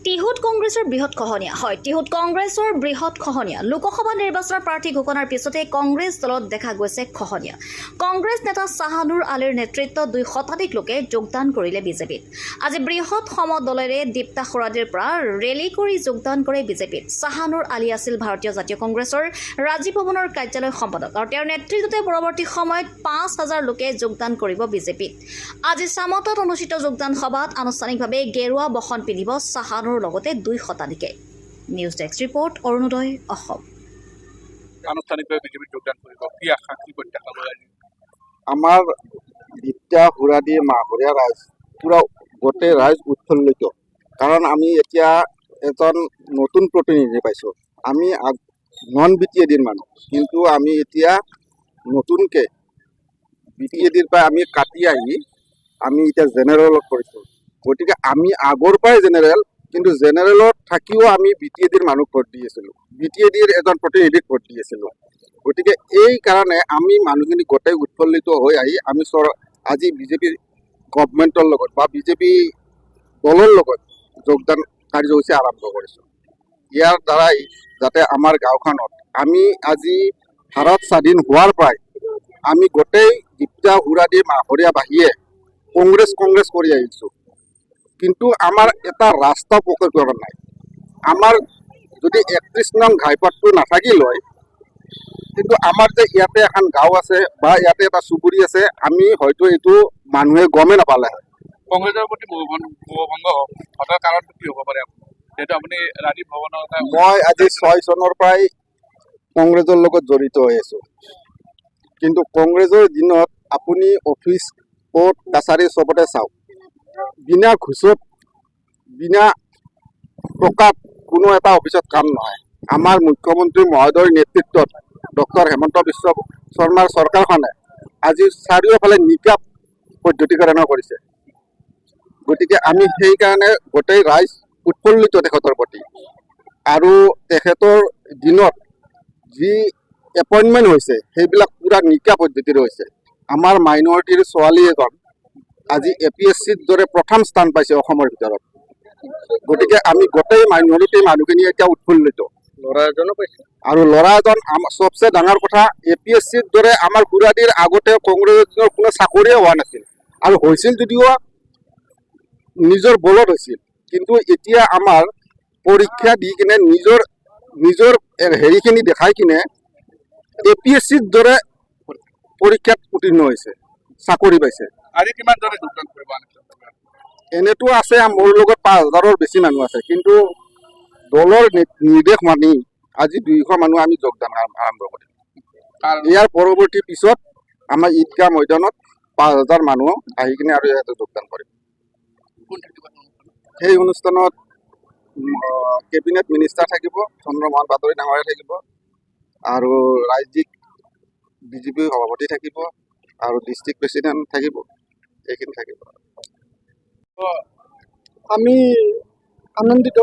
টিহুত কংগ্ৰেছৰ বৃহৎ খহনীয়া হয়। টিহুত কংগ্ৰেছৰ বৃহৎ খহনীয়া। লোকসভা নিৰ্বাচনৰ প্ৰাৰ্থী ঘোষণাৰ পিছতে কংগ্ৰেছ দলত দেখা গৈছে খহনীয়া। কংগ্ৰেছ নেতা শ্বাহানুৰ আলীৰ নেতৃত্বত 2 শতাধিক লোকে যোগদান কৰিলে বিজেপিত। আজি বৃহৎ সমদলেৰে দীপ্তা খোৰাদিৰ পৰা ৰেলী কৰি যোগদান কৰে বিজেপিত। শ্বাহানুৰ আলী আছিল ভাৰতীয় জাতীয় কংগ্ৰেছৰ ৰাজীৱ ভৱনৰ কাৰ্যালয় সম্পাদক আৰু তেওঁৰ নেতৃত্বতে পৰৱৰ্তী সময়ত 5,000 লোকে যোগদান কৰিব বিজেপিত। আজি চামতত অনুষ্ঠিত যোগদান সভাত আনুষ্ঠানিকভাৱে গেৰুৱা বসন পিন্ধিব শ্বাহানুৰ লগতে 2 শতাধিকে। News desk report, Arunoday Assam. আনুষ্ঠানিকভাৱে বিজেপিত যোগদান কৰিব, কি আশা, কি প্ৰত্যাশা লৈ? আমাৰ দীপ্তা খোৰাদি মাহৰীয়া ৰাইজ পুৰা গোটেই ৰাইজ উৎফুল্লিত, কাৰণ আমি এতিয়া এজন নতুন প্ৰতিনিধি পাইছোঁ। আমি নন BTADৰ মানুহ, কিন্তু আমি এতিয়া নতুনকৈ BTADৰ পৰা আমি কাটি আহি আমি এতিয়া জেনেৰেলত কৰিছোঁ। গতিকে আমি আগৰ পৰাই জেনেৰেল, কিন্তু জেনেৰেলত থাকিও আমি BTADৰ মানুহ ভোট দি আছিলোঁ, BTADৰ এজন প্ৰতিনিধিক ভোট দি আছিলোঁ। গতিকে এই কাৰণে আমি মানুহখিনি গোটেই উৎফুল্লিত হৈ আহি আমি আজি বিজেপি গভমেণ্টৰ লগত বা বিজেপি দলৰ লগত যোগদান কাৰ্যসূচী আৰম্ভ কৰিছোঁ। ইয়াৰ দ্বাৰাই যাতে আমাৰ গাঁওখনত আমি আজি ভাৰত স্বাধীন হোৱাৰ পৰাই আমি গোটেই দীপ্তা খোৰাদি মাহৰীয়াবাসীয়ে কংগ্ৰেছ কৰি আহিছোঁ, কিন্তু আমাৰ এটা ৰাস্তা পকী কৰা নাই। আমাৰ যদি 31 নং ঘাইপথটো নাথাকিল হয়, কিন্তু আমাৰ যে ইয়াতে এখন গাঁও আছে বা ইয়াতে এটা চুবুৰী আছে, আমি হয়তো এইটো মানুহে গমেই নাপালে হয়। কংগ্ৰেছৰ প্ৰতি মোহভংগ ঘটাৰ কাৰণটো কি হ'ব পাৰে? যিহেতু আপুনি ৰাজীৱ ভৱনৰ মই আজি 6 চনৰ পৰাই কংগ্ৰেছৰ লগত জড়িত হৈ আছোঁ, কিন্তু কংগ্ৰেছৰ দিনত আপুনি অফিচ কোৰ্ট কাছাৰী চবতে চাওক, বিনা ঘোষত বিনা টকাত কোনো এটা অফিচত কাম নহয়। আমাৰ মুখ্যমন্ত্ৰী মহোদয়ৰ নেতৃত্বত ডক্টৰ হেমন্ত বিশ্ব শৰ্মাৰ চৰকাৰখনে আজি চাৰিওফালে নিকা পদ্ধতিকৰণ কৰিছে। গতিকে আমি সেইকাৰণে গোটেই ৰাইজ উৎফুল্লিত তেখেতৰ প্ৰতি, আৰু তেখেতৰ দিনত যি এপইণ্টমেণ্ট হৈছে সেইবিলাক পুৰা নিকা পদ্ধতিৰে হৈছে। আমাৰ মাইনৰিটিৰ ছোৱালী এজন আজি APSCৰ দৰে প্ৰথম স্থান পাইছে অসমৰ ভিতৰত। গতিকে আমি গোটেই মাইনৰিটি মানুহখিনি এতিয়া উৎফুল্লিত। ল'ৰা এজনো পাইছে, আৰু ল'ৰা এজন চবচে ডাঙৰ কথা, APSCৰ দৰে আমাৰ খোৰাদিৰ আগতে কংগ্ৰেছৰ কোনো চাকৰিয়ে হোৱা নাছিল, আৰু হৈছিল যদিও নিজৰ বলত হৈছিল। কিন্তু এতিয়া আমাৰ পৰীক্ষা দি কিনে নিজৰ হেৰিখিনি দেখাই কিনে APSCৰ দৰে পৰীক্ষাত উত্তীৰ্ণ হৈছে, চাকৰি পাইছে। আজি কিমানজনে যোগদান কৰিব? এনেতো আছে মোৰ লগত 5,000ৰ বেছি মানুহ আছে, কিন্তু দলৰ নিৰ্দেশ মানি আজি 200 মানুহ আমি যোগদান আৰম্ভ কৰিম। ইয়াৰ পৰৱৰ্তী পিছত আমাৰ ঈদগাহ ময়দানত 5,000 মানুহ আহি কিনে আৰু ইয়াতে যোগদান কৰিম। সেই অনুষ্ঠানত কেবিনেট মিনিষ্টাৰ থাকিব, চন্দ্ৰমোহন পাটোৱাৰী ডাঙৰীয়া থাকিব, আৰু ৰাজ্যিক বিজেপি সভাপতি থাকিব, আৰু ডিষ্ট্ৰিক্ট প্ৰেচিডেণ্ট থাকিব, এইখিনি থাকিব। আমি আনন্দিত,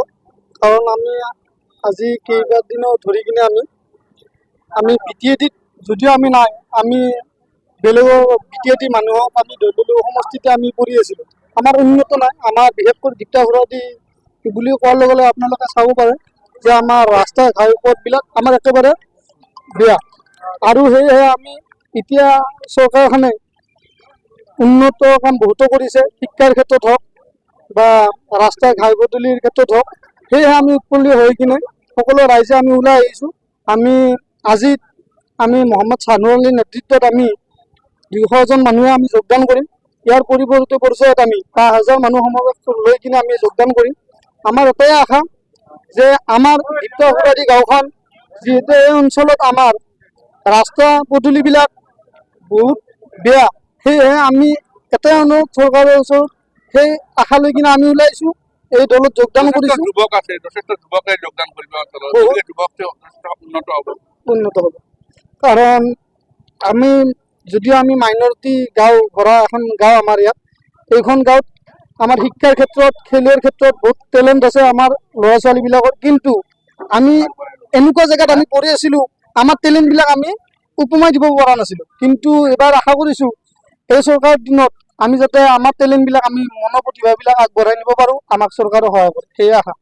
কাৰণ আমি আজি কেইবাদিনো ধৰি কিনে আমি BTADত যদিও আমি নাই, আমি বেলেগৰ BTAD মানুহক আমি বেলেগ সমষ্টিতে আমি কৰি আছিলোঁ। আমাৰ উন্নত নাই, আমাৰ বিশেষকৈ দীপ্তা খোৰাদি বুলি কোৱাৰ লগে লগে আপোনালোকে চাব পাৰে যে আমাৰ ৰাস্তা ঘাইপথবিলাক আমাৰ একেবাৰে বেয়া, আৰু সেয়েহে আমি এতিয়া চৰকাৰখনে উন্নত কাম বহুতো কৰিছে, শিক্ষাৰ ক্ষেত্ৰত হওক বা ৰাস্তা ঘাই পদূলিৰ ক্ষেত্ৰত হওক। সেয়েহে আমি উৎফুল্লিত হৈ কিনে সকলো ৰাইজে আমি ওলাই আহিছোঁ। আজি আমি মহম্মদ শ্বাহানুৰ আলীৰ নেতৃত্বত আমি 200জন মানুহে আমি যোগদান কৰিম। ইয়াৰ পৰিৱৰ্তিত পৰ্যায়ত আমি 5,000 মানুহ সমাৱেশ লৈ কিনে আমি যোগদান কৰিম। আমাৰ এটাই আশা যে আমাৰ দীপ্তা খোৰাদি গাঁওখন, যিহেতু এই অঞ্চলত আমাৰ ৰাস্তা পদূলিবিলাক বহুত বেয়া, সেয়েহে আমি এটাই অনুৰোধ চৰকাৰৰ ওচৰত, সেই আশা লৈ কিনে আমি ওলাইছোঁ, এই দলত যোগদান কৰিছোঁ। যুৱক আছে, যথেষ্ট যুৱকে যোগদান কৰিব, উন্নত হ'ব। কাৰণ যদিও আমি মাইনৰিটি গাঁও ভৰা এখন গাঁও আমাৰ ইয়াত, এইখন গাঁৱত আমাৰ শিক্ষাৰ ক্ষেত্ৰত, খেলৰ ক্ষেত্ৰত বহুত টেলেণ্ট আছে আমাৰ ল'ৰা ছোৱালীবিলাকৰ, কিন্তু আমি এনেকুৱা জেগাত আমি পৰি আছিলোঁ, আমাৰ টেলেণ্টবিলাক আমি উপমাই দিব পৰা নাছিলোঁ। কিন্তু এবাৰ আশা কৰিছোঁ এই চৰকাৰৰ দিনত আমি যাতে আমাৰ টেলেণ্টবিলাক আমি মনৰ প্ৰতিভাবিলাক আগবঢ়াই নিব পাৰোঁ, আমাক চৰকাৰে সহায় কৰে, সেয়ে আশা।